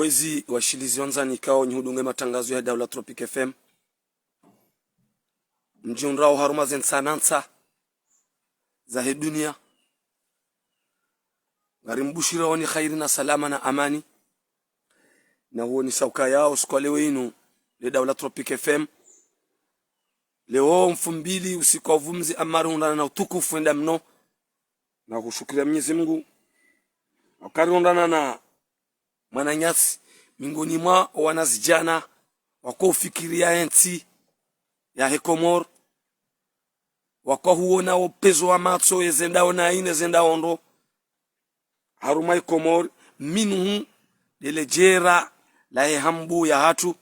kwezi washilizi wanzani kao nyhudunge matangazo ya Daula Tropic FM mjunrao haruma zensanansa za he dunia ngarimbushira wani khairi na salama na amani na huo ni sauka yao siku leo inu le Daula Tropic FM leo mfumbili usiku wa vumzi amaru undana na utukufu enda mno na kushukiria Mwenyezi Mungu wakari undana na mwananyasi mingoni mwa wanazijana wako ufikiria enti ya hekomor wako huona upezo wa matso yezendao na ine zendao ndo haruma hekomor minhu lelejera la hambu ya hatu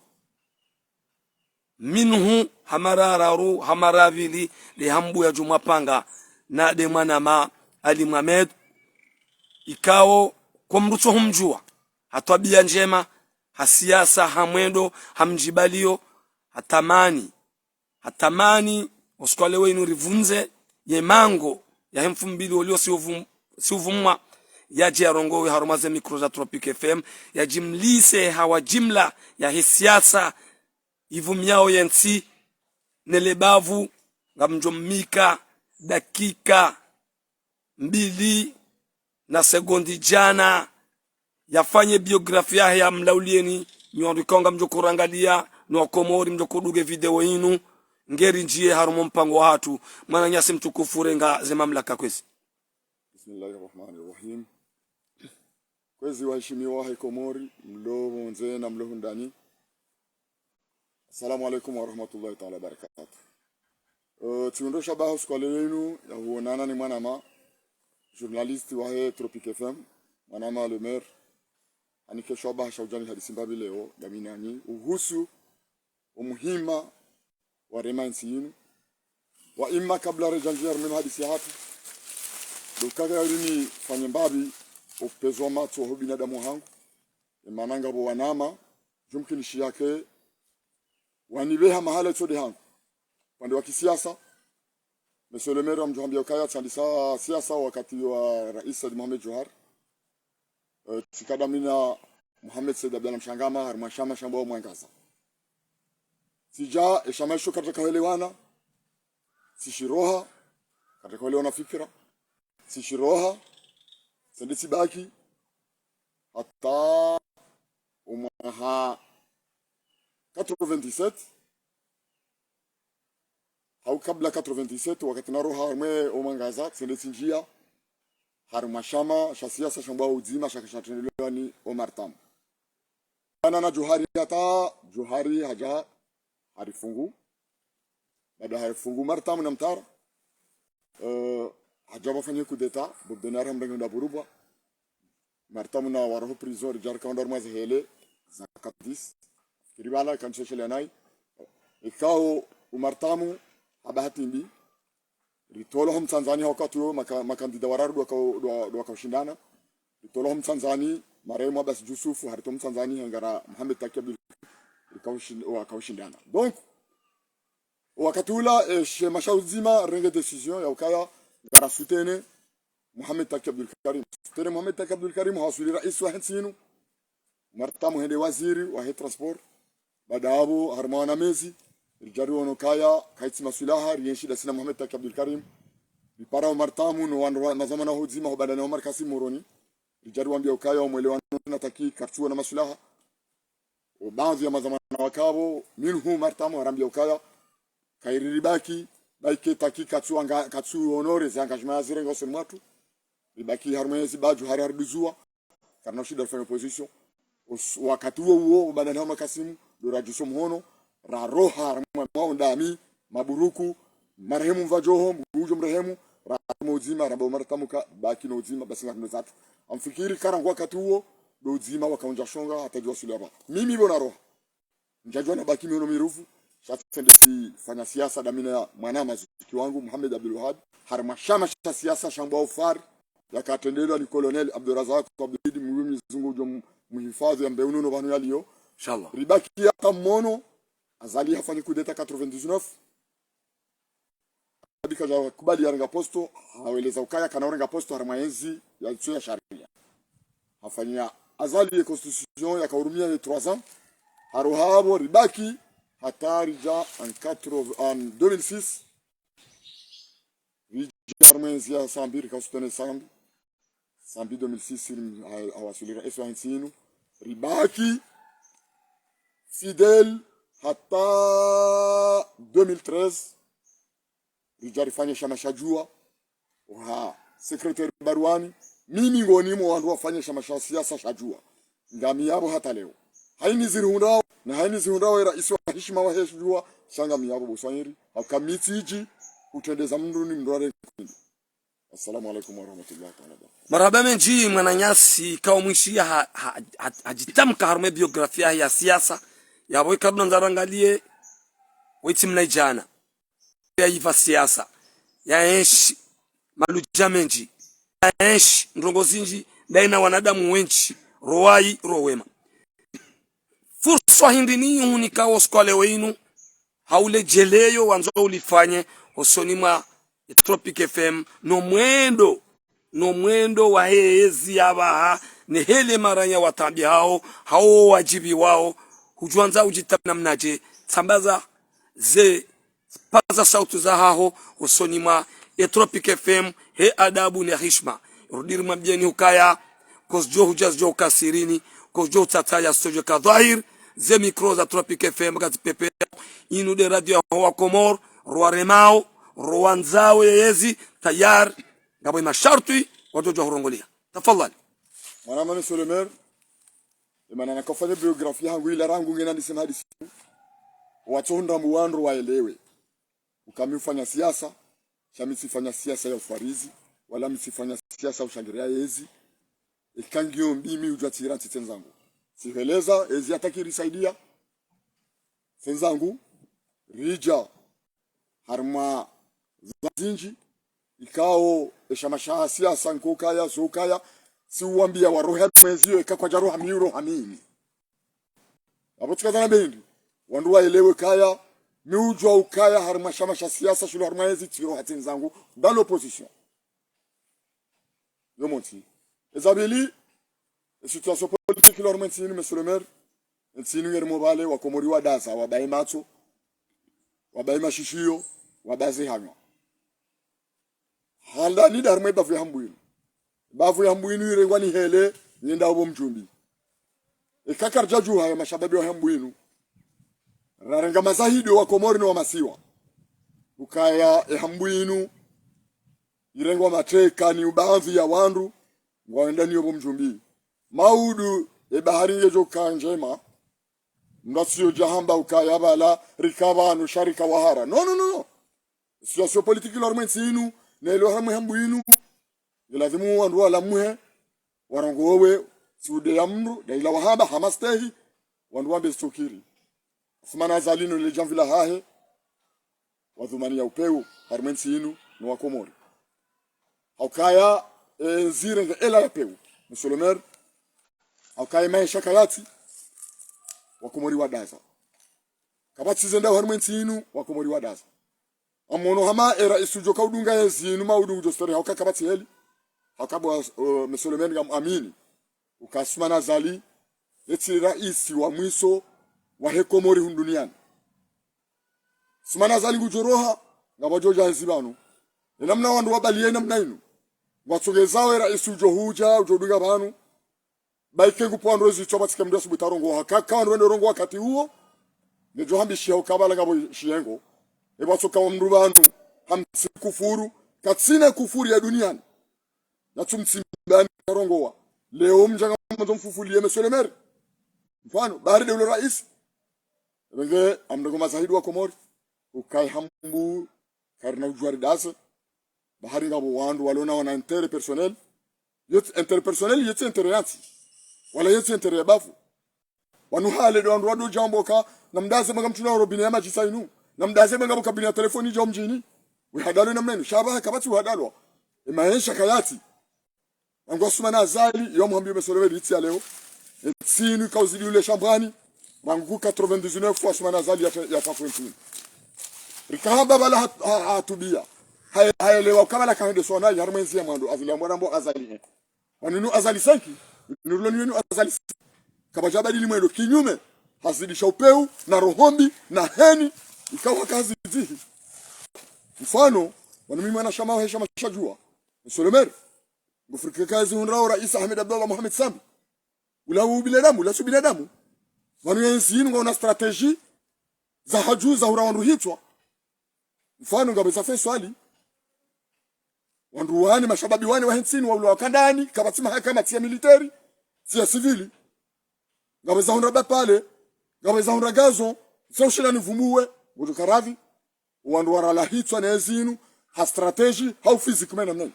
minhu hamarararu hamaravili le hambu ya Jumapanga na de mwanama Ali Mohamed ikao kwa mruto humjua hatwabia njema hasiasa hamwendo hamjibalio hatamani usikale wenu rivunze yemango ya hemfumbili ulio siuvumwa yaji arongowe harumaze mikro za Tropic FM ya jimlise hawa jimla ya hisiasa ivumiao yensi nelebavu ngamjomika dakika 2 na sekondi jana yafanye biografia ya mlaulieni nyondikonga mjokurangalia no Komori mjokuduge video inu ngeri njie harumo mpango watu mwana nyasi mtukufu renga ze mamlaka kwezi. Bismillahirrahmanirrahim. Kwezi waheshimiwa wa Komori mlo nze na mlo ndani. Assalamu alaikum wa rahmatullahi ta'ala barakatuh. Tundo shabahu siku leo ya huonana ni mwanama journaliste wa Tropic FM mwanama le maire anike shabahu shaujani hadithi mbabi leo daminani uhusu umuhima wa remansi yinu wa imma kabla rejanjia mimi hadithi hatu dokaga yini fanye mbabi upezo mato ho binadamu hangu mananga bo wanama jumkinishi yake wanibeha mahala chode hangu pande wa kisiasa Monsieur le maire mjohambia kaya chandisa siasa wakati wa Rais Said Mohamed Johar tikadamina Mohamed Said Abdalla Mshangama harmashama shambao mwangaza sija eshamasho katika kuelewana sishiroha katika kuelewana fikra sishiroha sendisi baki hata umaha 97 au kabla 97 wakati naroha mwe omangaza sendisi njia harumashama siasa shambao uzima shakashatendelewa ni Omar Tam na Johari hata Johari haja harifungu baada harifungu Martam na mtara hajaba fanye kudeta bobdenara mbengo da burubwa Martam na waraho prison jar kaundar maze hele zakatis kiribala kancheshele nai ikao umartamu abahatindi ritolohom Tanzania wakati makandida wararu do wakashindana ritolohom Tanzania marehemu Abbas Yusuf haritom Tanzania ngara Mohamed Taki Abdul wakashindana donc wakati ula mashauzima renge decision ya ukaya ngara sutene Mohamed Taki Abdul Karim sutene Mohamed Taki Abdul Karim hasuli rais wa hensinu martamu hende waziri wa transport badabo harmana mezi rijari wono kaya kaiti masulaha rienshida sina Mohamed Taki Abdul Karim bipara martamu no wanwa mazamana huzima hobadana Omar Kasim Moroni rijari wambia ukaya umwelewano na taki kartua na masulaha baadhi ya mazamana wakabo minhu martamu harambia ukaya kairiribaki baike taki katsu honore za engagement azire ngose mwatu ribaki harmezi baju hararduzua karna shida fanya opposition wakati huo badana Omar Kasim dorajuso mhono ra roha mwa ndami maburuku marehemu mvajoho mgujo mrehemu ra mozima rabo martamuka baki no zima basi ngano zatu amfikiri karangwa wakati huo do zima wakaunja shonga hatajua sulaba mimi bona roha njajwa na baki miono mirufu shatendesi fanya siasa damina mwanama ziki wangu Mohamed Abdul Wahab harmashama siasa shambao far yakatendelewa ni Colonel Abdurazak Abdulid mwimi zungu jo muhifadhi ya mbeuno banu yaliyo inshallah ribaki hata mono azali hafanya kudeta 99 bika za kubali ya posto haweleza ukaya kana orenga posto harmaenzi ya sharia hafanya azali ya constitution ya kaurumia ya 3 ans haruhabo ribaki hatarija en 2006 Armenzia sambiri kasutene sambi 2006 awasulira eswa hinsinu ribaki fidèle hata 2013 rijarifanya shamashajua secretary Barwani mimi ngoni mo wandu wafanya shamasha siasa shajua ngami yabo hata leo haini zirundao na haini zirundao era isi wa heshima wa heshima shanga miyabo boswanyiri akamitiji utendeza mnduni mndware. Assalamu alaikum warahmatullahi wabarakatuh. Marhaba menji mwananyasi kao mwishia hajitamka harume biografia ya siasa ya boy kabla nzarangalie witi mnaijana ya iva siasa ya enshi maluja menji ya enshi ndongozinji daina wanadamu wenchi roai rowema fursa hindini unikao skole weinu haule jeleyo wanzo ulifanye osonima Tropic FM no mwendo wa hezi yabaha ni hele maranya watambi hao wajibi wao hujuanza ujitamna mnaje sambaza ze paza sauti za hao usonima Tropic FM he adabu ni hishma rudiri mabjeni hukaya kozjo hujazjo kasirini kozjo tataya sojo ka dhahir ze mikro za Tropic FM gati pepe inu de radio wa Komor roaremao ruanzao yezi tayar ngabo masharti watojo horongolia tafadhali mwana Solemer maana nakofanya biografia yangu ile rangu ngena ndisema hadithi watonda muwandu waelewe ukamifanya siasa shamifanya siasa ya ufarizi wala msifanya siasa ushangiria yezi ikangio mimi ujatira titenzangu siheleza ezi atakirisaidia senzangu rija harma zinji ikao eshamasha siasa nkokaya sokaya si uambia waroha mwezio ikakwa jaroha miuro hamini abo tukazana bendi wandu waelewe kaya miujwa ukaya harma shamasha siasa shulu harma yezi tiro hatinzangu dans l'opposition yomonti ezabeli situation politique leur maintien monsieur le maire nsinu yermo bale wa Komori wa daza wa baimato wa baimashishio wa bazi hanywa handa ni darme bavu hambuinu irengwa ni hele nyenda obo mjumbi ikakarja juu haya mashababi wa hambuinu rarenga mazahidi wa Komori na wa masiwa ukaya hambuinu irengwa mateka ni ubaadhi ya wandu ngwaenda ni obo mjumbi maudu bahari yejo kanjema ngasio jahamba ukaya bala rikabanu sharika wahara no situation politique leur sinu nelo hambu inu lazimu wandu wala muhe warango wewe sude yamru daila wahaba hamastehi wandu wambe stokiri simana zalino le janvila hahe wadhumani ya upeu harmen sinu no wa Komori haukaya zire ela ya peu monsieur le maire haukaya maisha kayati wa Komori wa daza kabati zenda harmen sinu wa Komori wa daza amono hama era isujo kaudunga yezinu maudu jo story hauka kabati heli hakabwa monsieur le maire ngam amini ukasumana zali eti raisi wa mwiso wa he Komori hunduniani sumana zali gujoroha ngabajoja hezibanu namna wandu wabalie namna inu watugezao era isujo huja ujodunga banu baike kupandro zichoba tsikemdo subitarongo hakaka wandu wende rongo wakati huo nejo hambishia ukabala ngabo shiengo ebasoka mrubanu hamsi kufuru katsina kufuru ya duniani na tumsimbani rongoa leo mjanga mzo mfufulie monsieur le maire mfano bahari de rais rege amdogo mazahidi wa Komori ukai hambu karna ujwari dasa bahari ngabo wandu walona wana interpersonnel yet interyanti wala yet interyabafu wanu hale do wandu wado jamboka namdaze magamtuna robine yama chisainu namdaze ngabo kabini ya telefoni jo mjini we hadalo namneno shabaha kabati hadalo imaisha kayati angosumana azali yo mwambie mesoleve litsi leo sinu kauzili ule shambani mangu 99 fois sumana azali ya fafonti rikahaba bala hatubia haelewa kama la kaende sona ya harmenzi ya mwando azili mwana mbo azali wanunu azali sanki nuruloni wenu azali kabajabadili mwendo kinyume hazidisha upeu na rohombi na heni ikawa kazi zihi. Mfano wana mimi ana shama hesha mashajua Sulemer ngufurike kazi unrao Rais Ahmed Abdullah Mohamed Sambi ula binadamu la binadamu wanu yenzi ngona strategy za haju za urawandu hitwa. Mfano ngabeza fe swali wandu wani mashababi wani wa hensini wa wakandani kabatima hakama tia military tia civili ngabeza hunra pale ngabeza hunra gazo sio shila nivumuwe ngudu karavi wandu warala hitwa na ezinu ha strategy ha physique mena mena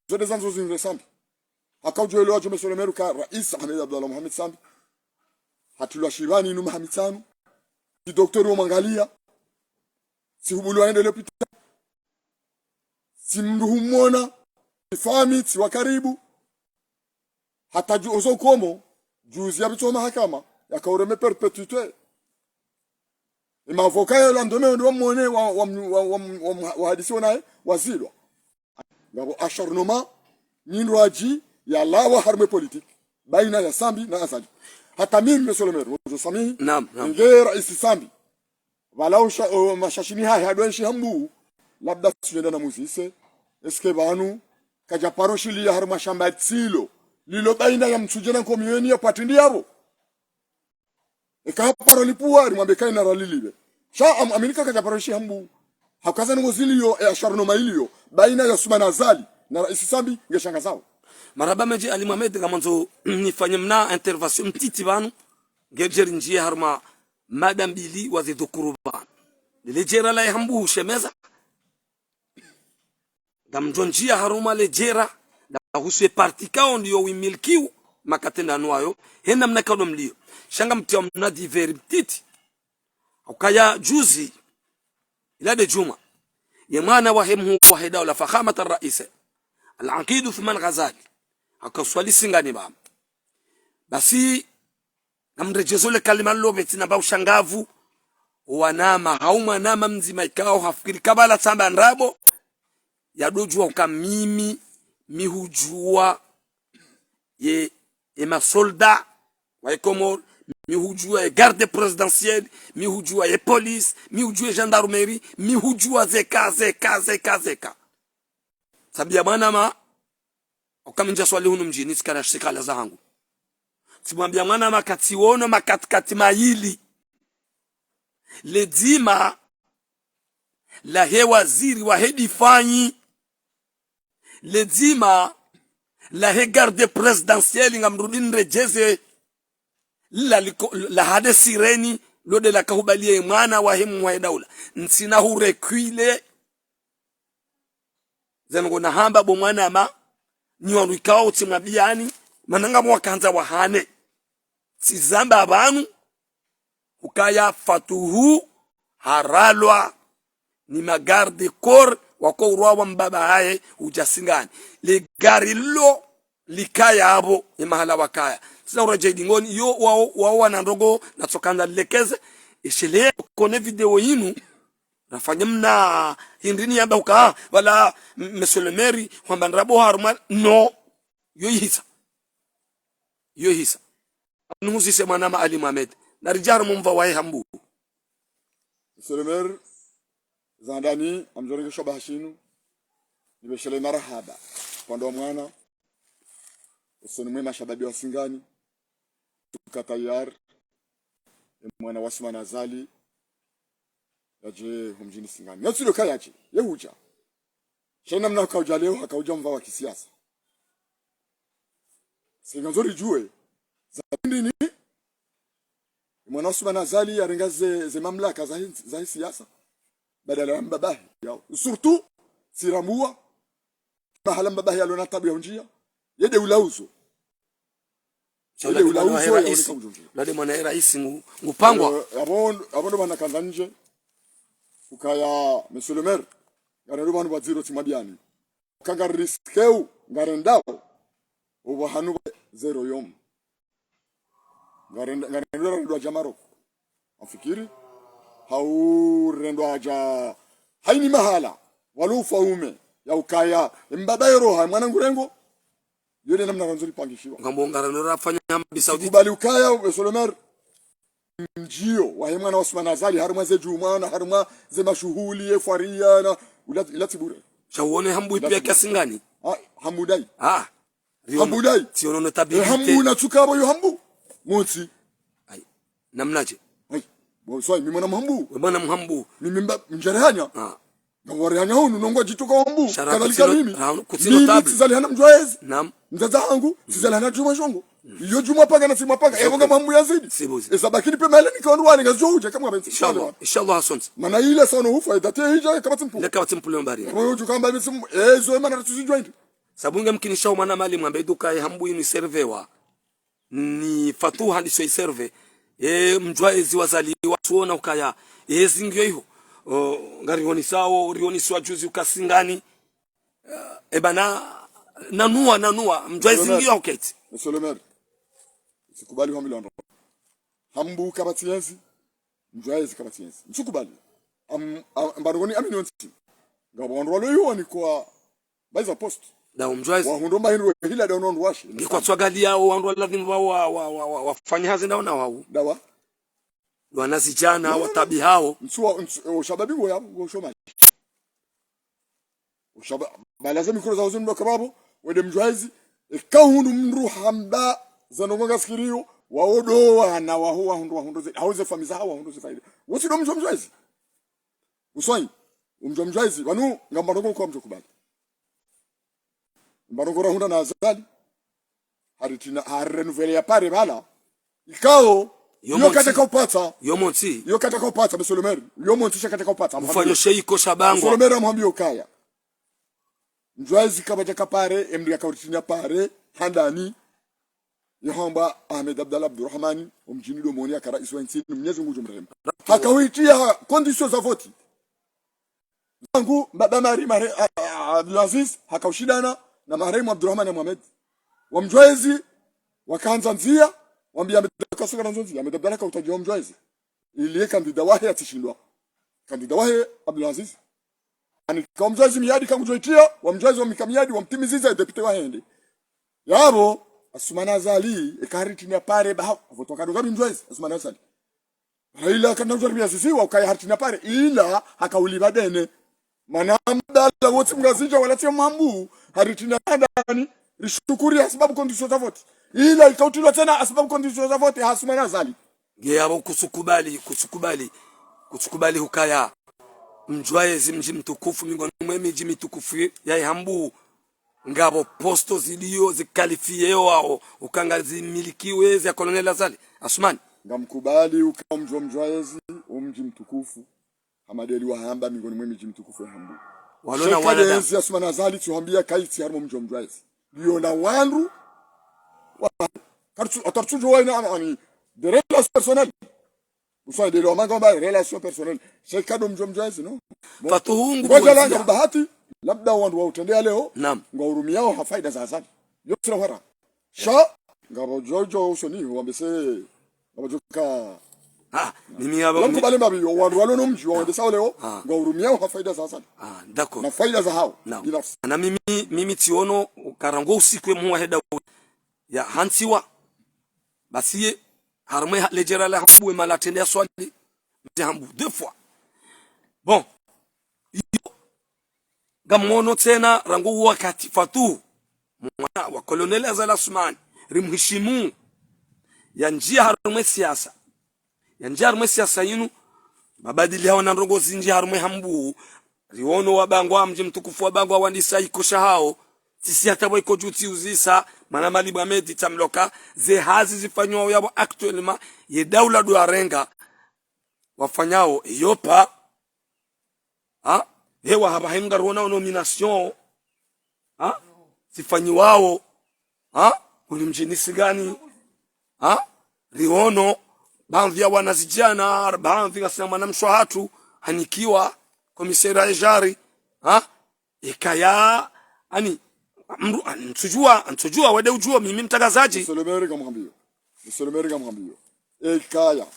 zote zanzo zinre Sambi akaujelewa Jome Sulemeru ka Rais Ahmed Abdullah Mohamed Sambi hatulwa shirani inu mahamitano si daktari wa mangalia si hubulu aende lopita si mruhumona si famit si wakaribu hata juozo komo juzi ya bitu mahakama ya kaureme perpetuite ima avoka la ndome ndo mwone wa hadisi wanae wazilwa ngabo acharnement nyindwaji ya lawa harme politique baina ya Sambi na Azali. Hata mimi Mesolemeru jo sami nge Rais Sambi walau mashashini haya hadwenshi hambu labda tuenda na muzise eske banu kaja paroshili ya harma shamba tsilo lilo baina ya msujena komiyeni ya patindi yabo eka parolipuwa rimwambe kaina ralilibe sha Amerika kaja paroshi hambu hakaza ngoziliyo ya sharno mailio baina ya Sumana Azali na Rais Sambi ngeshanga zao maraba meji Ali Mohamed gamanzo nifanye mna intervention mtiti banu ngejeri njie harma madam bili wazidhukuruban lejera la hambu shemeza gamjonjia haruma lejera da huswe partika ondio wimilkiu makatenda nwayo hena mnakado mlio shanga mtia mnadi veri mtiti ukaya juzi ila de juma yemana wahemu wahida la fakhamat ar-rais al-aqid Uthman Ghazali akaswali singani baba basi namrejezole kalima lobeti na ba ushangavu wanama hauma nama mzima ikao hafikiri kabala samba nrabo yadojua ukamimi mihujua ye masolda wa Komor mihujua ye garde présidentielle mihujua ye police mihujua gendarmerie mihujua zeka sabia bwana ma ukaminja swali hunu mjini sikana shikala zangu simwambia mwana makatiwono makatikati maili ledima la he waziri wa hedi fanyi ledima la he garde présidentielle ngamrudin rejeze la hade sireni lode la kahubalie mwana wa hemu wa daula nsina hurekwile zengo na hamba bo mwana ma ni waruikao utimwabiani mananga mwakanza wahane sizamba abantu ukaya fatuhu haralwa ni magarde corps wako urwa mbaba haye ujasingani le garilo likaya abo mahala wakaya sina uraje ngoni yo wao na ndogo na tokanda lekeze ishele kone video yinu nafanya mna hindini yamba uka wala Mesolemeri kwamba nrabo haruma no yo hisa nuhusi sema na Ali Mohamed na rijaru mumva wae hambu Mesolemer zandani amjorenge shabashinu nibeshele marahaba kwando mwana usonumwe mashababi wa singani tukatayar mwana wa Sumana Azali yaje humjini singani yasilo kayaje yehuja shena mna kauja leo hakauja mva wa kisiasa singanzori jue zandini mwana wa Sumana Azali arengaze ze mamlaka za siasa badala ya mbabahi yao surtout siramua mahala mbabahi alona tabu ya njia yede ulauzo lade mwana rais ngupangwa abondo bana kanda nje ukaya Mesolemer ngaro bana baziro timabiani kanga riskeu ngarendao ubo hanu zero yom ngarendao ndo jamaro afikiri hau rendo aja haini mahala walufa ume ya ukaya mbabairo ha mwana ngurengo yone namna ranzuri pangishiwa ngambo ngarano rafanya Arabi Saudi kubali ukaya Solomer njio wa hemana Osman Azali haruma ze juma na haruma ze mashuhuli faria na ulatibure shawone hambu pia kasingani hamudai hamudai siono notabilite hambu na tukabo yo hambu moti ai namnaje ai bo so mimi mwana hambu we bwana mhambu mimi mjerehanya ngwarehanya hunu nongo jituka hambu kadhalika mimi kutino tabi sizali hana mjwezi nam mzaza wangu sizali hana juma shongo iyo juma paka na sima paka yabonga mambu yazidi sibuzi esabakini pe mele nikaonwa ngazoje kama benzi inshallah asante mana ile sana hufa idate hija kama timpu leka timpu mbari royo tukamba bisim ezo mana tusijoint sabunga mkinisha mwana mali mwambe duka hambu ni servewa ni fatuha lisoi serve mjwaezi wazaliwa tuona ukaya zingyo hiyo ngarioni sawo rioni swa juzi ukasingani ebana nanua mjwaezi ngyo uketi Solomer sikubali hambi hambu kabatienzi mjwaezi kabatienzi msukubali mbaroni amini onti ngabo ndwalo yo ni kwa baiza post da mjwaezi wa hundo mahindwe hila da onondo washi ngikwa tswagalia wandu lazima wafanya hazi ndaona wao dawa wanazijana watabi hao msuwa ushababi ngo yabo shoma ushaba balaza mikoro za uzuni ndokababo wede mjwaezi ikahundu mru hamba zanonga skiriyo waodo wana wahuwa hundo hauze famiza hawa hundo zifaide wosi do mjwaezi usoi mjwaezi wanu ngambarongo kwa mjokubali mbarongo rahunda na azali haritina harenuvele ya pare bala ikao yo kataka upata yo kataka upata Solomer yo monti kataka upata mfanyo sheiko shabango Solomer amwambia ukaya mjwaezi kabaja kapare emri akawritina pare handani yahamba Ahmed Abdallah Abdurrahmani umjini do moni akara iswa nsini Mwenyezi Mungu jumrehemu hakawitia conditions za vote zangu baba mari Abdulaziz hakaushidana na marehemu Abdurrahman na Mohamed wa mjwaezi wakaanza nzia wambia amedaka na nzonzi amedabdalaka utajua mjwaezi ile kandida wahe atishindwa kandida wahe Abdulaziz ani kwa mjwaezi miadi kama mjwaitia wa mjwaezi wa mikamiadi wa mtimiziza deputy wahende yabo Asumana Azali ekaritina pare ba votoka do gabi mjwaezi Asumana Azali Raila kana mjwaezi sisiwa ukaya haritina pare ila hakauliba dene manamdala wote mgazija walatia mambu haritina ndani rishukuri sababu condition za vote ila ikautilwa tena sababu condition za vote Asumana Azali yabo kusukubali hukaya mjwaezi mji mtukufu miongoni mwa miji mitukufu ya hambu ngabo posto zilio zikalifie wao ukangazi milikiwe za Colonel Azali Asumani ngamkubali ukamjwa mjwaezi umji mtukufu Hamadeli wa hamba miongoni mwa miji mtukufu ya hambu walona wana Asumana Azali tuhambia kaiti harimo mjwa mjwaezi liona wandu kartu atartujo waina ani de relation personnelle usai de lo mangomba relation personnelle c'est cadeau mjwaezi no fatuhungu kwa bahati labda wandu wautendea leo ngahurumia yao hafaida za Azali yote wara sha ngabo jojo usoni wambese ngabojoka mimi aba ngabale mabi wandu walono mji wande sawa leo ngahurumia yao hafaida za Azali d'accord na faida za hao binafsi na mimi tiono karango usikwe muwa heda ya hansiwa basi harme lejera la hambu mala tendea swali hambu deux fois bon gamono tena rangu wakati fatu mwana wa Colonel Azali Asumani rimheshimu ya njia harumwe siasa yinu mabadili hao na rongo zinji harumwe hambu riono wabangwa mji mtukufu wabangwa wandisa ikosha hao sisi hata iko juti uzisa mana mali Mohamed tamloka ze hazi zifanywa yabo actuellement ye daula do arenga wafanyao yopa hewa haba henga rona nomination sifanyi wao uli mjinisi gani riono baadhi ya wanazijana baadhi kasema na mshwahatu hanikiwa komisera ejari ikaya ani ntujua wede ujua mimi mtangazaji Solomer kamwambio ikaya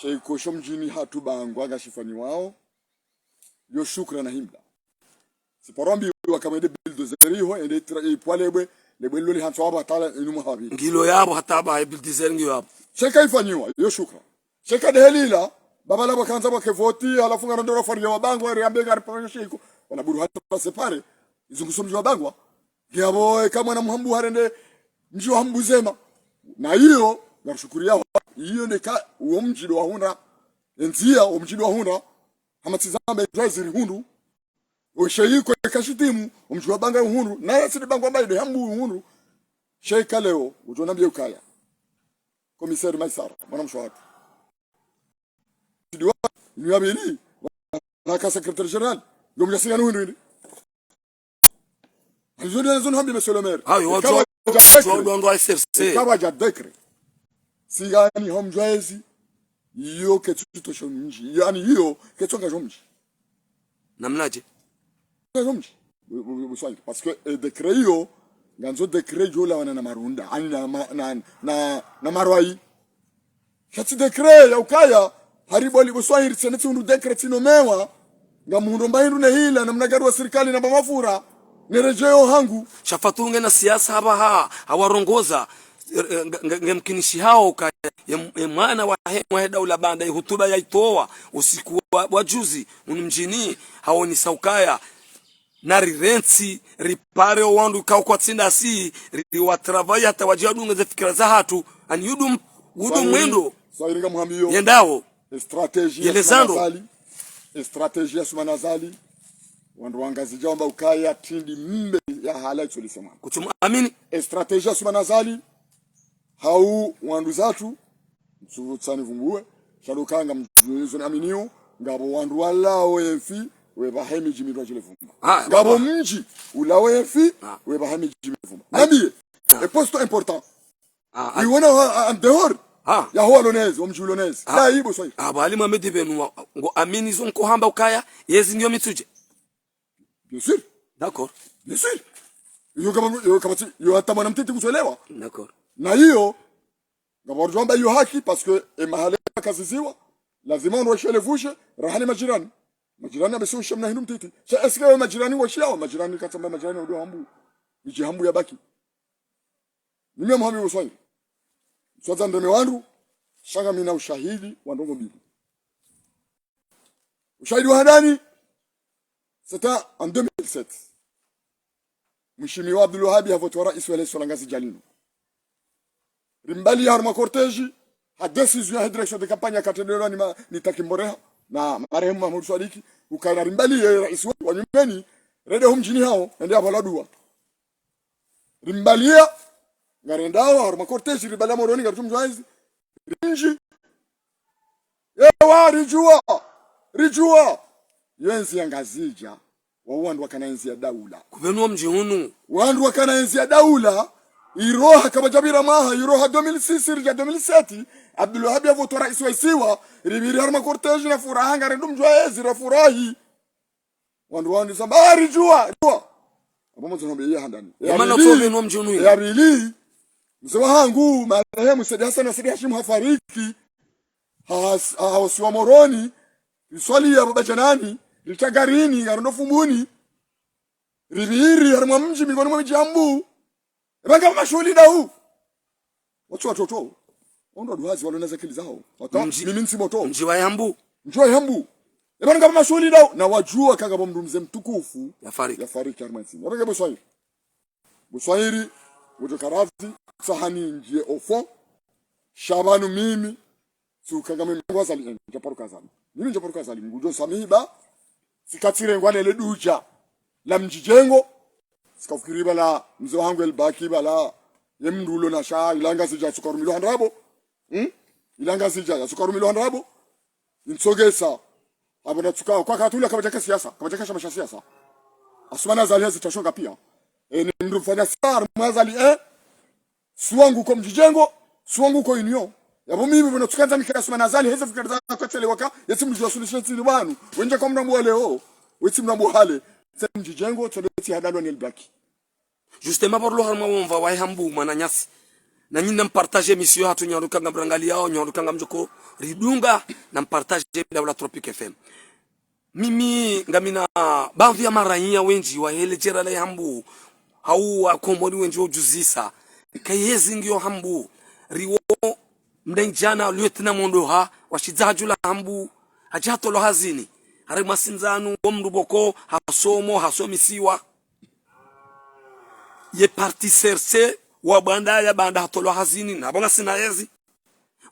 sheiko shomjini hatu bangwa gashifani wao yo shukra na himba siparombi wakamede bulldozer ho ende ipwalebwe lebwelo li hanso aba tala inumu habi ngilo yabo hata ba ibil dizel ngilo yabo sheka ifanywa yo shukra sheka dehelila baba labo kanza bake voti alafu ngaro faria wabango riambe ngari pa shiko wana buru hata separe izunguso mji wabangwa yabo kama na mhambu harende mji wa hambu zema na hiyo ngashukuria hiyo ndeka uo mji wa hunda enzia uo mji wa hunda hamatizambe jaziri hundu osheyiko kashitimu umji wa banga hundu na yasidi bangwa mbaide hambu hundu sheka leo ujona mbye ukaya komisari Maisara mwana mshwati diwa ni abeli na ka secrétaire général ngom yasiga hundu ndi azodi azon hambi monsieur le maire ayo wajo ndo SRC kaba ja décret sigani homjwezi iyo ketuto shomji yani iyo ketonga jomji namnaje jomji buswali parce que décret yo nganzo décret yo la wana na marunda ani na marwai kati décret ya ukaya hariboli buswali tsenetse undu décret tinomewa ngamundo mbaindu ne hila namna gari wa serikali na mafura nerejeo hangu shafatunge na siasa haba hawarongoza ngemkinishi hao ka mwana wa hemwa daula banda hutuba yaitoa usiku wa juzi unimjini hao ni saukaya na rirensi ripare wandu ka kwa tsinda si wa travail hata wajadunga za fikra za hatu ani yudum mwendo sawiringa muhambiyo yendao strategia sumanazali wandu wangazi jamba ukaya tindi mbe ya halai tulisema kutumu amini strategia sumanazali hau wandu zatu msuvutsani vumbuwe shalukanga mjuzo na aminiyo ngabo wandu walao enfi we bahemi jimirwa jile vumba ngabo mji ulao enfi we bahemi jimirwa vumba nambie e posto important ni wana en dehors ya huwa lonezi wa mji lonezi la hibo swai bali Mohamed benu ngo amini zonko hamba ukaya yezi ndio mituje bien sûr d'accord bien sûr yo hata mwana mtiti kuelewa d'accord na hiyo ngaborjomba hiyo haki parce que mahali kaziziwa lazima ndoshele rahani majirani abesusha mna hindu mtiti cha eske majirani washiao majirani katamba majirani ndio hambu miji hambu ya baki nimia muhambi uswai swaza ndeme wandu shanga mina ushahidi wa ndongo mbili ushahidi wa hadani c'était en 2007 Mheshimiwa Abdul Wahab avotoa rais wa election ngazi Jalino rimbali harma cortege ha decision ya direction de campagne katedero ni takimboreha na marehemu Mahmud Sadiki ukaina rimbali ya rais wa nyumbani rede humjini hao ndio abaladua rimbalia ngarendao harma cortege rimbali moroni ngatumjwaizi rinji yewa rijua yenzi yangazija wandu wakanaenzi ya daula kuvenua mji hunu wandu wakanaenzi ya daula iroha kama jabira maha iroha 2006 rija 2007 Abdul Wahab avotoa rais wa isiwa ribiri harma cortege na furaha ngarendo mjwaezi rafurahi wandu sambari jua hapo mwanzo nambia handani maana kuvenua mji hunu ya bili mzee wangu marehemu Said Hassan na Said Hashim hafariki hawasiwa moroni swali ya baba janani litagarini ngarondo fumbuni ribiri harma mji migoni mwa jambu ebanga mashuli dau watoto ondo duhazi waloneza kili zao wata mimi nsi moto mji wa Yambu ebanga mashuli dau na wajua kanga bomndu mzee mtukufu yafariki harma nsi ebanga buswairi utokarazi sahani nje ofo shabanu mimi sukanga mimi ngwazali njaparuka zali ngujo samiba sikatire ngwane le duja la mjijengo sikafikiri bala mzee wangu elbaki bala yemndulo na sha ilanga sija sukaru milo handrabo ilanga sija sukaru milo handrabo insogesa abona tukao kwa katula kama jaka siasa kama jaka shama siasa asumana zali zitashonga pia ni mndu fanya sar mwazali suwangu kwa mjijengo suwangu kwa union yabo mimi bwana tukanza nikasema nazali hizo fikra za kwetele waka yeti mjua solution tsili banu wenje kwa mnambo leo weti mnambo hale sema mjijengo toleti hadalo ni elbaki justement par lo harma wonva wa Yambu mananyasi na nyinyi nampartager mission hatu nyaruka ngabrangali yao nyaruka ngamjoko ridunga nampartager daula Tropic FM mimi ngamina baadhi ya maranyia wenji wa hele jera la Yambu hau akomori wenje ujuzisa kayezi ngio hambu riwo mdenjana lieutenant mondoha washizajula hambu hajatolo hazini hari masinzanu omruboko hasomisiwa ye parti serse wabanda ya banda hatolo hazini nabonga sinayezi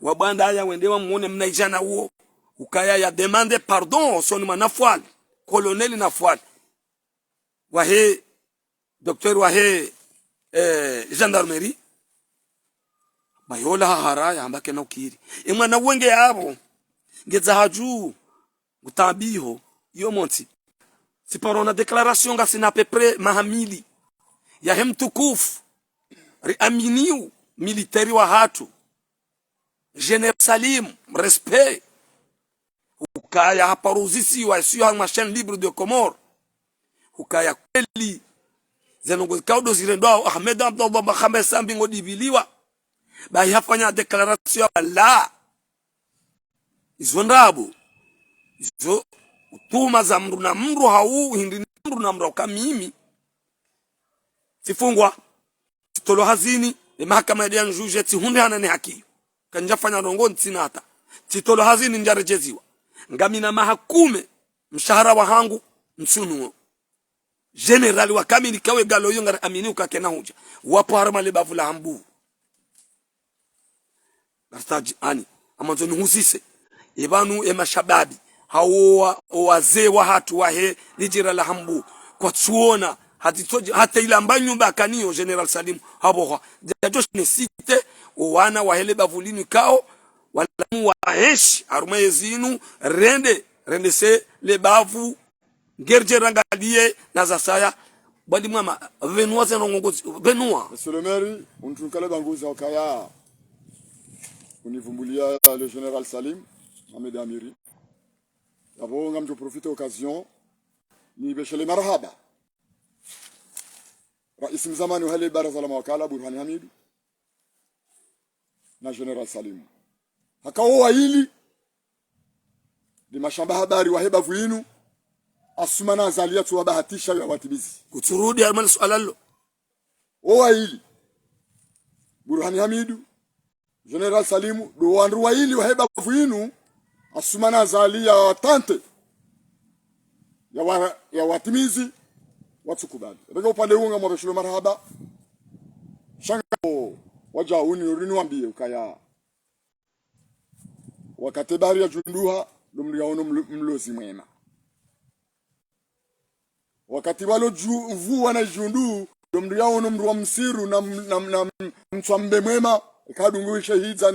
wabanda ya wendewa muone mnaijana huo ukaya ya demande pardon soni manafwali colonel nafwali wahe docteur wahe gendarmerie bayola haraya ambake na ukiri imwana wenge yabo ngeza haju utabiho yo monti si parona declaration ga sina peu mahamili ya hemtukufu riaminiu militari wa hatu General Salim respect ukaya haparuzisi wa sio ha chaîne libre de Comores ukaya kweli zenongo kaudo zirendo Ahmed Abdallah Mohamed Sambi ngodibiliwa ba yafanya declaration la izondabu izo utuma za mru na mru hau hindi mru na mru kamimi sifungwa tolo hazini mahakama ya juge hunde hanane haki kanjafanya rongo ntinata titolo hazini njarejeziwa ngamina mahakume mshahara wa hangu msunu general wa kamili kawe galo yonga amini ukakena huja wapo harama le bavula hambu nartaji ani amanzoni husise ibanu emashababi hawa wazee wa hatu wahe lijira la hambu kwa tuona hata ila mbanyumba kanio General Salim haboha jajosh nesite wana wahele bavulini kao walamu waheshi arumezinu rende se le bavu gerje rangalie na zasaya bali mama venua zenongozi venua monsieur le maire untunkale banguza okaya univumbulia le General Salim Ahmed Amiri abo ngamjo profite occasion ni beshele marhaba rais mzamani wale baraza la mawakala Burhan Hamid na General Salim hakaoa hili ni mashamba habari wa heba vuinu asumana zalia tu wabahatisha ya watibizi kuturudi almal swalalo oa hili Burhan Hamid General Salim do wanru wa hili wa heba vuinu asumana zalia watante ya watimizi watukubali bega upande unga mwabeshilo marhaba shanga waja urini wambie ukaya wakati bari ya junduha lumliaono mlozi mwema wakati walo mvua na jundu lumliaono mruwa msiru na mtswambe mwema kadungu shahidza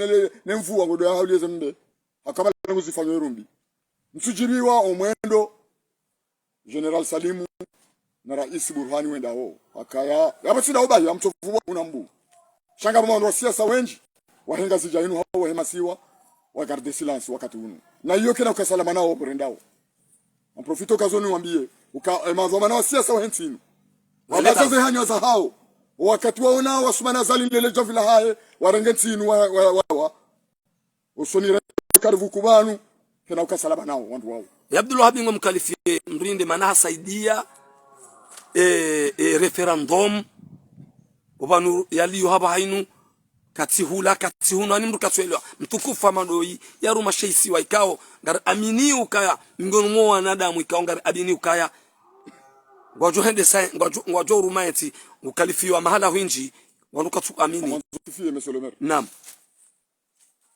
ne mvua ngodo ya haulieze mbe akabala nguzifanywe rumbi msujiriwa omwendo General Salimu na rais Burhani wenda ho akaya yaba sina ubahi ya mtovu unambu shanga mwa siasa wenji wahenga zijainu hao wahemasiwa wa garde silence wakati unu na hiyo kena ukasalama nao brendao mprofito kazoni wambie mazoma nao siasa wahentinu wabazaze hanyo za hao wakati waona wasumana zalile jovila hae warengentinu wa usoni karibu kubanu kena ukasalama nao wandu wao Abdullah Habingo mkalifie mrinde mana saidia referendum obanu yaliyo haba hainu katihunu ani mtu katwelewa mtukufa madoi yaruma sheisi wa ikao ngar amini ukaya ngono wanadamu ikao ngar abini ukaya ngwajo hende sai ngwajo rumaeti ukalifiwa mahala hinji wanuka tu amini mzufie monsieur le maire naam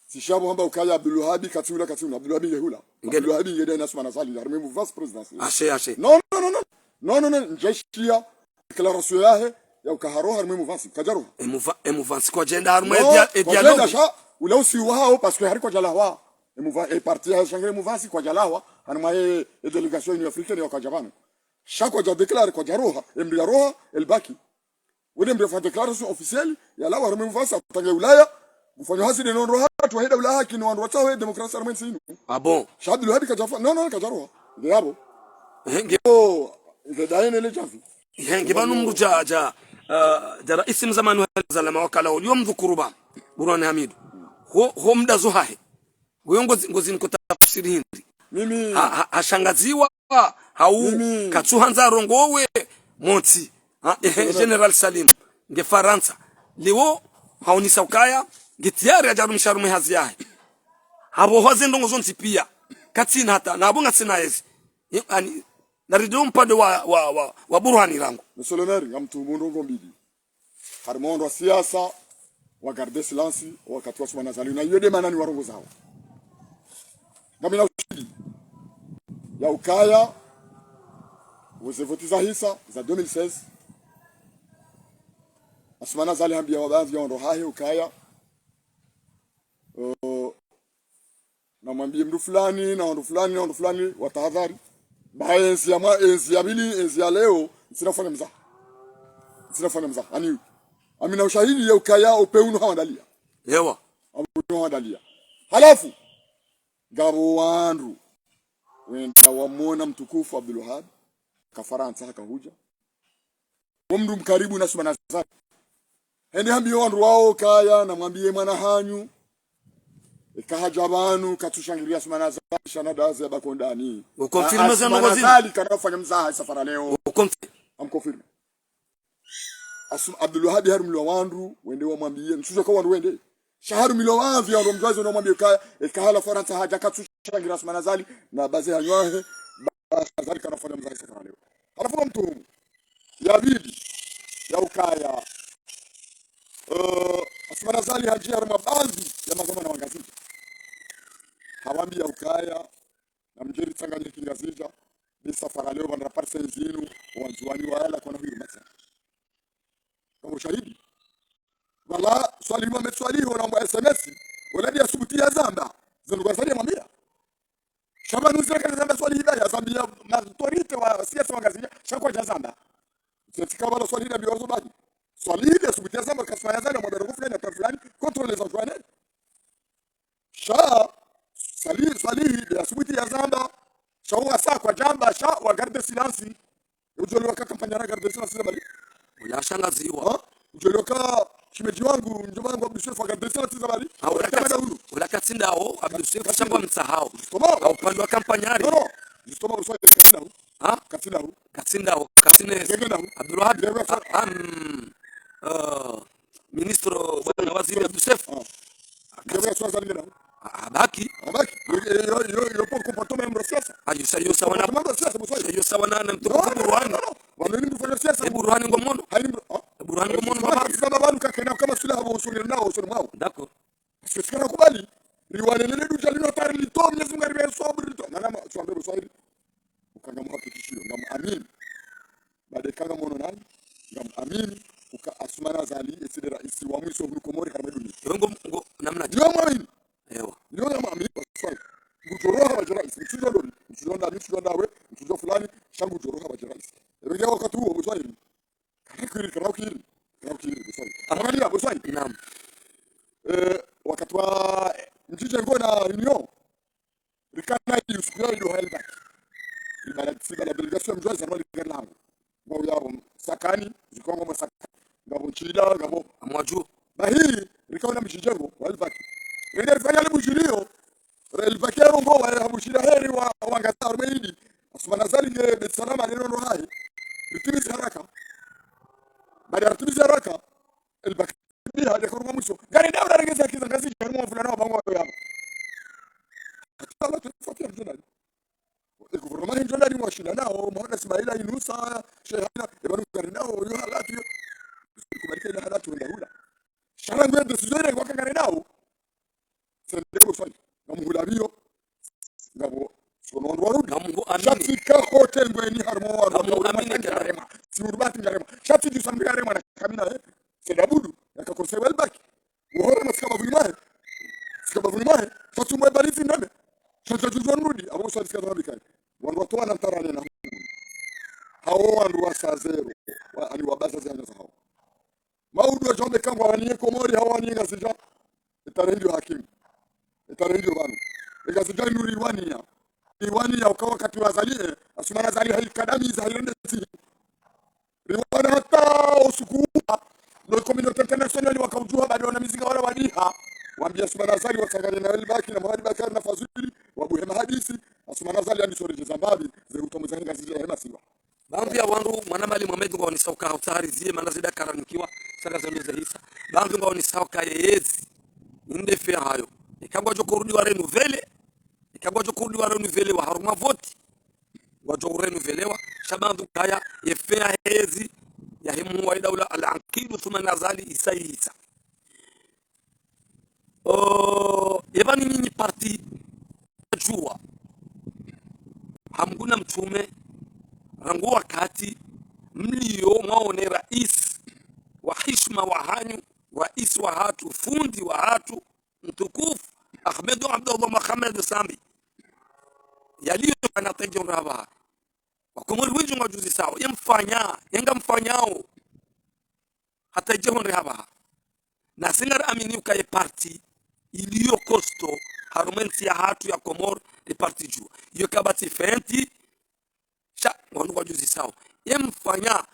sishabo hamba ukaya Abdulwahabi katula Abdulwahabi yehula Abdulwahabi yede nasuma nasali arme mu vice présidentiel ashe non njeshia declaration yahe ya ukaharo arme mu vice kajaro emuvansi kwa jenda arme dialogue ula usi wao parce que hariko jalawa emuva parti ya shangre mu vice kwa jalawa arme delegation africaine ya kajabana chaque ja déclare kwa jaroha emdiaroha elbaki wede mbefa declaration officielle ya lawa arme mu vice atanga ulaya kufanya hasi ni nondo hatu wahida ula kino wandu watawe demokrasia arme sinu bon shadu lo hadi kajafa non kajaroha yabo henge daene le jafi henge banu mruja ja rais mzamani wa zalama wakala uliyom dhukuruba Burhan Hamid ho mda zuhahe ngozi niko tafsiri hindi mimi hashangaziwa hau katsuhanza rongowe moti General Salim nge Faransa leo haoni saukaya ngitiari ajaru msharume hazi yahe habo hoze ndongo zonzi pia katsina hata na abunga tsina yezi yani narido mpande wa Burhani rangu Msolonari ngamtu mundu mbili harmondo siasa wa garde silence wakati wa Ousmane Zali na yode manani warongo zao ngamina ushidi ya ukaya uzevotiza hisa za 2016 Ousmane Zali hambia wabaadhi ya hahe ukaya na mwambie mdu fulani na mdu fulani na mdu fulani watahadhari bae enzi ya bili enzi ya leo sinafanya mzaha ani amina ushahidi ya ukaya upeuno hawandalia yewa abuno hawandalia halafu gabo wandu wenda wamona mtukufu Abdul Wahab ka Faransa hakahuja mdu mkaribu na Ousmane Zali hende hambio wandu wao kaya na mwambie mwana hanyu ikahaja banu katushangilia Ousmane Zali shanadaze bakondani ukonfirma za ngozi Zali kanafanya mzaha safara leo amkonfirma Abdul Wahab haru mlo wandu wende wamwambie msuzo kwa wandu wende shaharu milo wandu ya mjazo na mwambie kaya ikahala Faransa haja katushangilia Ousmane Zali na baze hanywahe Zali kanafanya mzaha safara leo halafu mtu ya bidi ya ukaya Ousmane Zali hajia mabazi ya mazama na wangazija hawambi ya ukaya na mjeri tsanganye kingazija ni safara leo bana parse zinu wanzuani wala kwa hiyo matsa kama shahidi wala swali mmeswali wanaomba SMS wala dia subutia zamba zinu sali mwambia shamba nuzira kana zamba swali hidaya zambia matorite wa siasa wangazija shakwa jazamba sisi wala swali ndio wazo badi swali ile subutia zamba kasma yazana mwadaro fulani na fulani controle za jwana sha swali ya subuti ya zamba shaua saa kwa jamba sha wa garde silence ujolo ka kampanya na garde silence bali ulashangaziwa ujolo ka shimeji wangu njobangu Abdul Sheikh wa garde silence bali wala katsindao Abdul Sheikh shangwa msahau au pande wa kampanyari no jistoma uswa katsindao katsine Abdul Wahab ministro bwana waziri Abdul Sheikh ndio swali zalingana abaki yo por comportamento membro siasa ayo sayo sawana membro siasa mswali sayo sawana na mtukufu Burhani wanani mfanya siasa Burhani ngomono Burhani ngomono baba sababu kama sula habo usuli nao usuli mwao d'accord sikana kubali liwanelele dujalino tari lito Mwenyezi Mungu alibe sobri lito na nama tuambie Kiswahili ukanga mhakikishio ngam amin baada kanga mono nani ngam amin uka Ousmane Zali eside rais wa mwisho huko Kameruni ngo namna ndio mwamini ewa ndio mwamini kwa ngujoroha wa rais mchujo ndoni mchujo ndani mchujo ndawe mchujo fulani shangu joroha wa rais ndio wakati huo Kiswahili karaukiri Kiswahili angalia Kiswahili naam wakati wa njije ngona reunion rikana yusukuya yo helba ibala delegation mjwa za mali ganangu ngao yabo sakani zikongo masakani ngabo chida ngabo amwaju bahi rikaona mjijengo wa helba ndio fanya le bujilio helba kero ngo wa bujila heri wa wangatar meidi Ousmane Zali nge besalama neno no hai ritimizi haraka baada ya ritimizi haraka helba biha de kuruma mwisho gari ndio unarejeza kizangazi kama fulana wa bango yao hatala tufuatia mjana gouvernement hinjola ni mwashina nao Mohamed Ismaila Inusa Shehana ebanu gari nao yo halatu kubarika ila halatu ndarula shara ngwe decision kwa kangare nao sendeko swali ngamuhulabio ngabo sono warudi ngamungu amini shatika hotel ngwe ni harmo ngamungu amini ngarema si urbati ngarema shati du sambi ngarema na kamina sedabudu yakakonsewa albaki wohora maskaba vulimahe sikaba vulimahe fatumwe balizi ndame shata juzonrudi abo swali sikaba nabikai wandu watoa na mtarane na hao wandu wa sazero ani wabaza zanya za hao maudu wa jombe kangwa waniye komori hao waniye ngasija itarendio hakimu itarendio banu ngasija nuri iwania ukawa wakati wa Zali Ousmane Zali haikadami za hirende si riwana hata usukuma no community international wakaujua bado wana mizinga wala wadiha waambia Ousmane Zali wasangane na Elbaki na Mohamed Bakar na Fazili wabuhema hadisi Ousmane Zali ani sore Zimbabwe ze utomo za ngasija hema siwa baambia wandu mwana mali Mohamed ngo sauka hautari zie mana zida karanikiwa saka zambeza hisa bandu ngao ni sauka yezi inde fe hayo ikagwa jo kurudi wa renouveler ikagwa jo kurudi wa renouveler wa haruma vote wa jo renouveler wa shabandu kaya yefe hezi ya himu wa daula al-aqid thumma nazali isaisa yebani nyinyi parti jua hamguna mtume rangu wakati mlio mwaone rais wa hishma wa hanyu rais wa hatu fundi wa hatu mtukufu Ahmedu Abdullah Mohamed Sambi yaliyo anatejo raba wakomori winju ngajuzi sawa yemfanya yenga mfanyao hata jehon raba na singar amini ukaye parti iliyo kosto harumenti ya hatu ya komor de parti juu iyo kabati fenti sha wanu wajuzi sawa yemfanya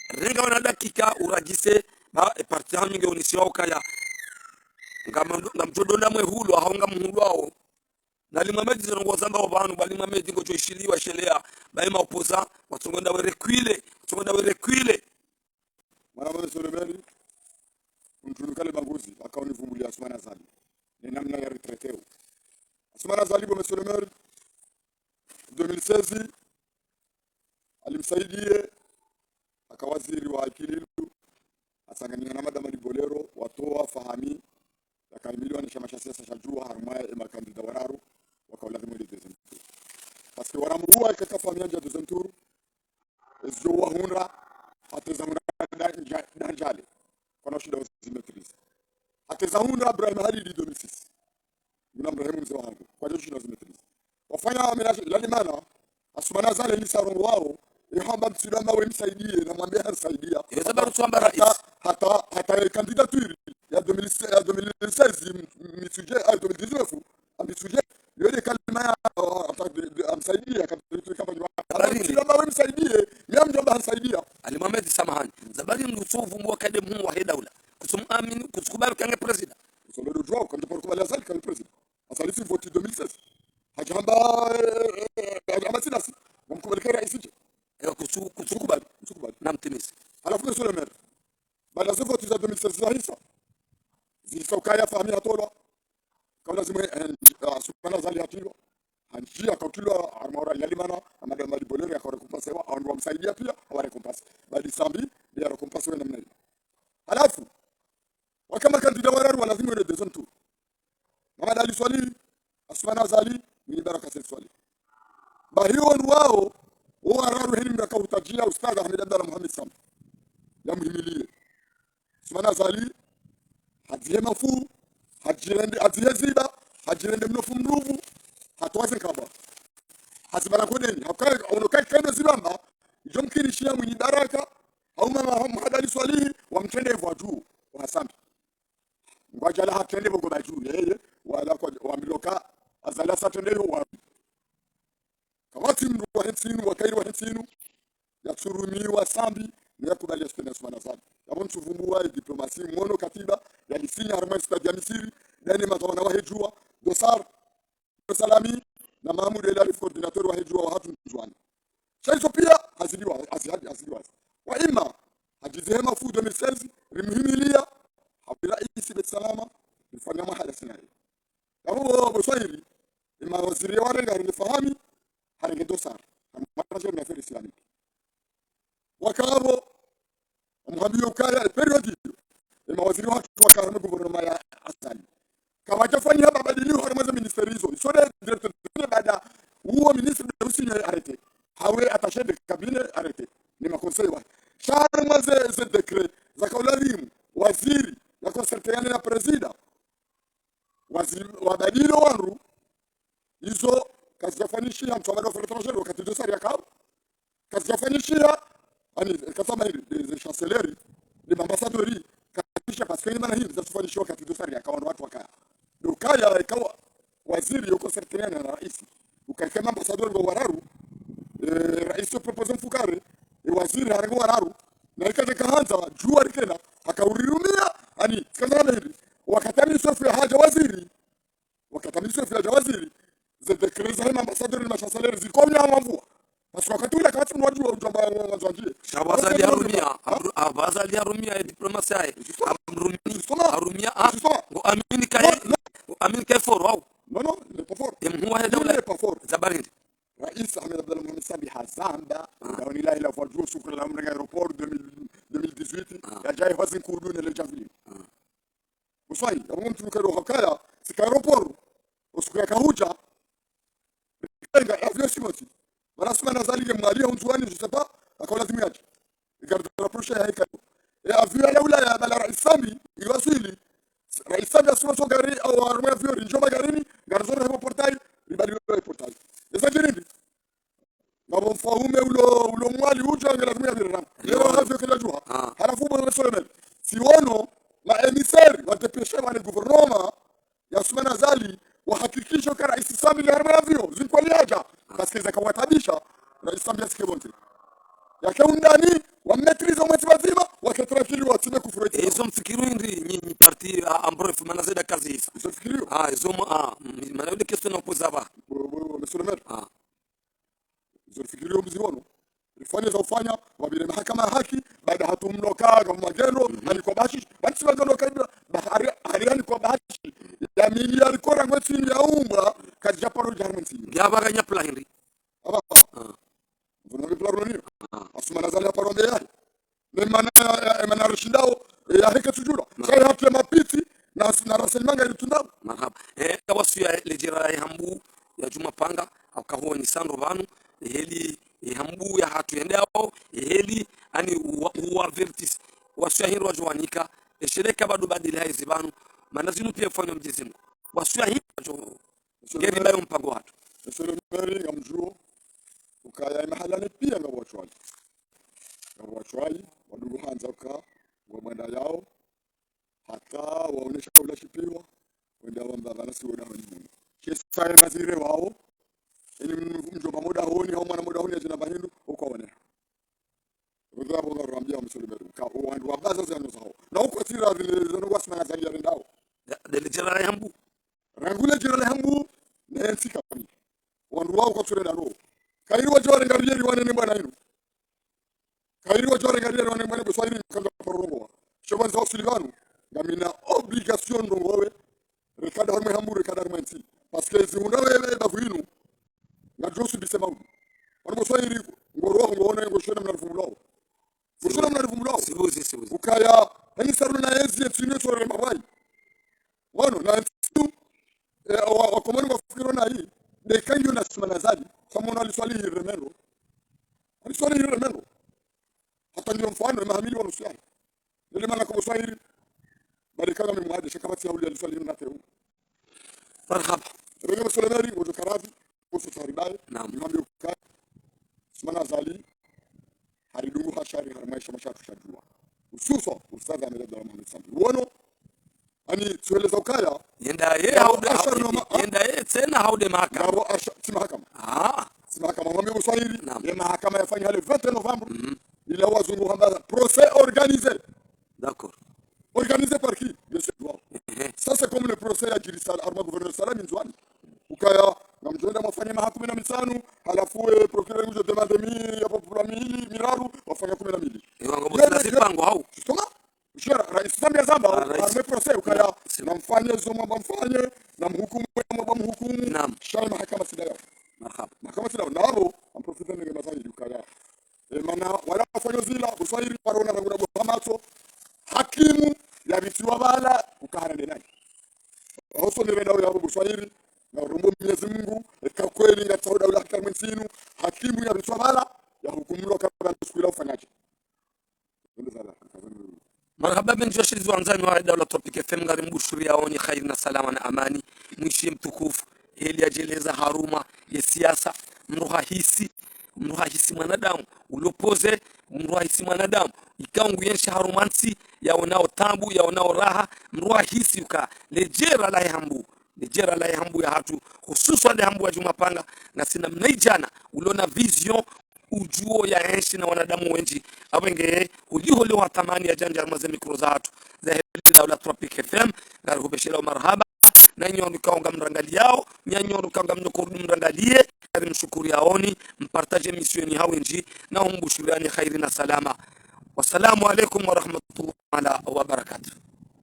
renga wana dakika urajise ba parti hanyu nge unisiwa ukaya ngamjodonda mwe hulo haunga mhulu wao na limamedi zongo zamba wabanu bali mamedi ngojo ishiliwa shelea baima opoza watongonda were kwile mwana Solemeri mtulukale banguzi akaonivumbulia Asmani Azali ni namna ya retreteo Asmani Azali kwa Solemeri 2016 alimsaidie akawaziri wa Kililu asangania na madama Bolero watoa fahami akaimiliwa ni chama cha siasa cha jua harmaya ema kandida wararu wakawalazimu ile deuxième tour parce que waramu huwa katika famia ya deuxième tour ezjo wa hunra atezamuna danjale kwa shida zimetriza atezamuna Ibrahim Halidi 2006 mna Ibrahim mzee wangu kwa hiyo shida zimetriza wafanya amenaje lalimana Asmani Azali ni sarongo wao ihamba msidama we msaidie na mwambie ansaidia hata candidature ya 2016 misuje 2019 ambisuje yule kalima ya amsaidia kama msidama we msaidie mimi mjomba ansaidia Ali Mohamed Samahani zabari mlusovu mwa kade mu wa daula kusumamini kusikubali kange president sur le droit quand pour kubali Azali comme president Azali fi vote 2016 hajamba amasinasi mkumbuka rais kusukubali na mtimisi alafu Solemeri baada ya vote za 2016 hisa zilisokaya famia tola kama lazima Asmani Azali hatilo hanjia kautilo armora yalimana amadama Bolero akarekompensewa au wamsaidia pia awarekompense bali sambi ndio arekompense namna hiyo alafu wakama kandida wararu lazima ile deuxième tour Muhammad Ali Swali Asmani Azali ni baraka swali bahiyo wao wararu hili mkautajia ustadh Ahmed Abdalla Muhammad Sambi yamhimilie Asmani Azali hadziye mafu hajirende adziyeziba hajirende mnofu mruvu hatwaze kaba hazibara kodeni hakai onokai kendo zibamba jomkinishia mwenye baraka au mama Muhammad Ali Swali wamtende vwaju wa Sambi ngwajala hatende bogo baju yeye wala kwa wamiloka azala satende wa kawati mru wa hensinu wakairi wa hensinu ya tsurumi wa Sambi ni ya kubali Asmani Azali yabon tuvumbua diplomasi mwono katiba ya lisinya harma stadi ya Misiri dani matawana wa hejua dosar salami na Mahmoud El Alif coordinator wa hejua wa hatu njwani shaizo pia haziliwa wa ima hajizehema fu 2016 rimhimilia habira isi bet salama mfanya mahala sinaye yabo boswairi ima waziri wa renga rilifahami harenge dosar marajo na affaires islamiques wakabo mhambiyo kaya periodi mawaziri watu wakarame gouvernement ya Azali kawajafanya mabadiliko haramaza ministeri hizo sore directeur baada huo ministre de usinye arrêté hawe attaché de cabinet arrêté ni makonseil wa charmaze ze decret za kaularimu waziri ya concerteane na presida waziri wabadilo wanru hizo kazifanishia mtawala wa étranger wakati de sari yakao kazifanishia ani kasama des chancelleries des ambassadeurs kisha parce que maana hivi zasifanyishwa wakati dosari akawa watu wakaya dokaya ikawa waziri yuko serikali na rais ukaikema ambassadeur wa wararu rais propose mfukare waziri harango wararu na ikaje kaanza jua rikena akaururumia ani kazana hivi wakatani sofu ya haja waziri ze decree za ambassadeur na chancellerie zikomya mvua basi wakati ule kama tunajua ujamba mwanzo wake Shawazali harumia abazali harumia ya diplomasi hai harumia ngo amini kai for wow non le pas fort huwa ya dawla pas fort zabarindi رئيس احمد عبد الله محمد سامي حسامبا داون لا الى فوجو سوق الامر ايروبور 2018 يا جاي وزن كودون اللي جافلين وصاي يوم تنكروا هكايا سكا ايروبور وسكا كهوجا كايغا افيو سيموتي راس ما نزالي ماليه ونزواني جو سبا اكو لازم يجي يقدر البروشي هيك يا افيو الاولى يا بلا رئيس سامي يوصلي رئيس سامي اسمه سو غاري او ارمي افيو ريجو غاريني غارزون هو بورتاي يبالي بورتاي يسجلني ngabo mfaume ulo mwali uja ngela tumia birram leo hapo kila jua halafu bwana Suleiman siono la emisari wa depeshe wa gouvernement ya Sumana Zali wahakikisha kwa rais Sami Larmavio zinkwaliaja kaskiza kawatabisha rais Sami asikebonte yake undani wa metrizo mwezi wazima wakatrakili watime kufureti hizo mfikiru ndi nyinyi parti ambref manazeda kazi hizo mfikiru hizo manawede question opozaba Suleiman zilifikirio mziono rifanye za ufanya wabile mahakama haki baada hatumloka kama magendo alikuwa bashi basi magendo kaida bahari hariani kwa bashi ya miliari kora ngwetsi ya umba kaja paro jarmansi yabaga nyapla hindi aba vunole plano ni asuma nazali paro ndia ne mana rishindao ya heke tujura sai hapo mapiti na raselmanga ilitundao marhaba kawasu ya lejira ya hambu ya Juma Panga akaho ni sando banu heli hambu ya hatu endao heli ani uwa vertis waswahili wajoanika shirika bado badili hizi banu manazinu pia fanya mjezimu waswahili ngeri bayo mpango watu sio mbele ngamjuo ukaya mahalani pia ngawachwali wadugu hanza uka wamanda yao hata waonesha ulashipiwa wenda wamba banasi wona wani kesa mazire wao ili mjomba muda honi au mwana muda honi ajina bahindu uko wana ndio hapo ngambia msulumeru ka wandu wabaza zano zao na uko tira zile zano Sumana Zali ndao dele jira hambu rangule jira hambu na nsika wandu wao kwa tule ndaro kairi wajore ngarieri wane bwana hino kairi wajore ngarieri wane bwana Kiswahili kanga porongo shoban za Sulivanu ngamina obligation ndongowe rekada horme hambu rekada horme parce que ziunda wewe bavuinu na josu bisema wana Kiswahili ngoro ngone ngoshona mnarufumulao ngoshona mnarufumulao sibuzi ukaya hani saru na ezi etini tore mabai wano na tu wakomani wafikiro na hii de kanyo na Sumana Zali kama aliswali remelo hata ndio mfano mahamili wa Rusia ndio maana kwa Kiswahili bali kama mmoja shakabati ya aliswali na teu marhaba rege Suleiman ngojo karabi kufu taribai naam ngambio kwa Sumana Zali haridungu hashari harmaisha mashatu shajua ususo ustadha Ahmed Abdalla Muhammad Sami wono ani tueleza ukaya yenda ye tena haude mahakama ngabo si mahakama si mahakama ngambio Kiswahili ya mahakama yafanya le 20 Novembre il a wazungu hamba procès organisé d'accord organisé par qui bien sûr ça c'est comme le procès à Jirisal arma gouverneur Salam Nzwani ukaya ngamjenda mafanya mahakama na mitano halafu procureur uje demande mi hapo pour miraru wafanya 12 ngabo zinazipango hau soma shara rais Zambia Zamba arme procès ukaya namfanye zoma bamfanye namhukumu bamhukumu shara mahakama sidaya mahakama sidaya nabo amprofita nge mazali ukaya mana wala wafanya zila Kiswahili parona rangura bohamato hakimu ya bitiwa bala ukaharande naye hoso ni renda ya Kiswahili na rumbo Mwenyezi Mungu eka kweli nga tauda ula hata mwensinu hakimu ya bitiwa bala ya hukumulwa kama sikuila ufanyaje marhaba bin joshiri wanzani wa Dawla Tropic FM ngari mbushuri yaoni khair na salama na amani mwishi mtukufu heli ajeleza haruma ya siasa mruhahisi mwanadamu ulopoze mruhahisi mwanadamu ikangu yensha harumansi yaonao tambu yaonao raha mruhahisi uka lejera la hambu ya hatu hususan le hambu ya Juma Panga na sina mnaijana ulona vision ujuo ya enshi na wanadamu wengi abenge uliho leo tamani ya janja maze mikro za hatu za Dawla Tropic FM ngari kubeshira marhaba na nyondo kaonga mrangali yao nyanyondo kaonga mnyokoru mrangalie kari mshukuri aoni mpartaje misioni hawenji na umbushuriani khairi na salama. Wassalamu alaikum warahmatullahi wa barakatuh.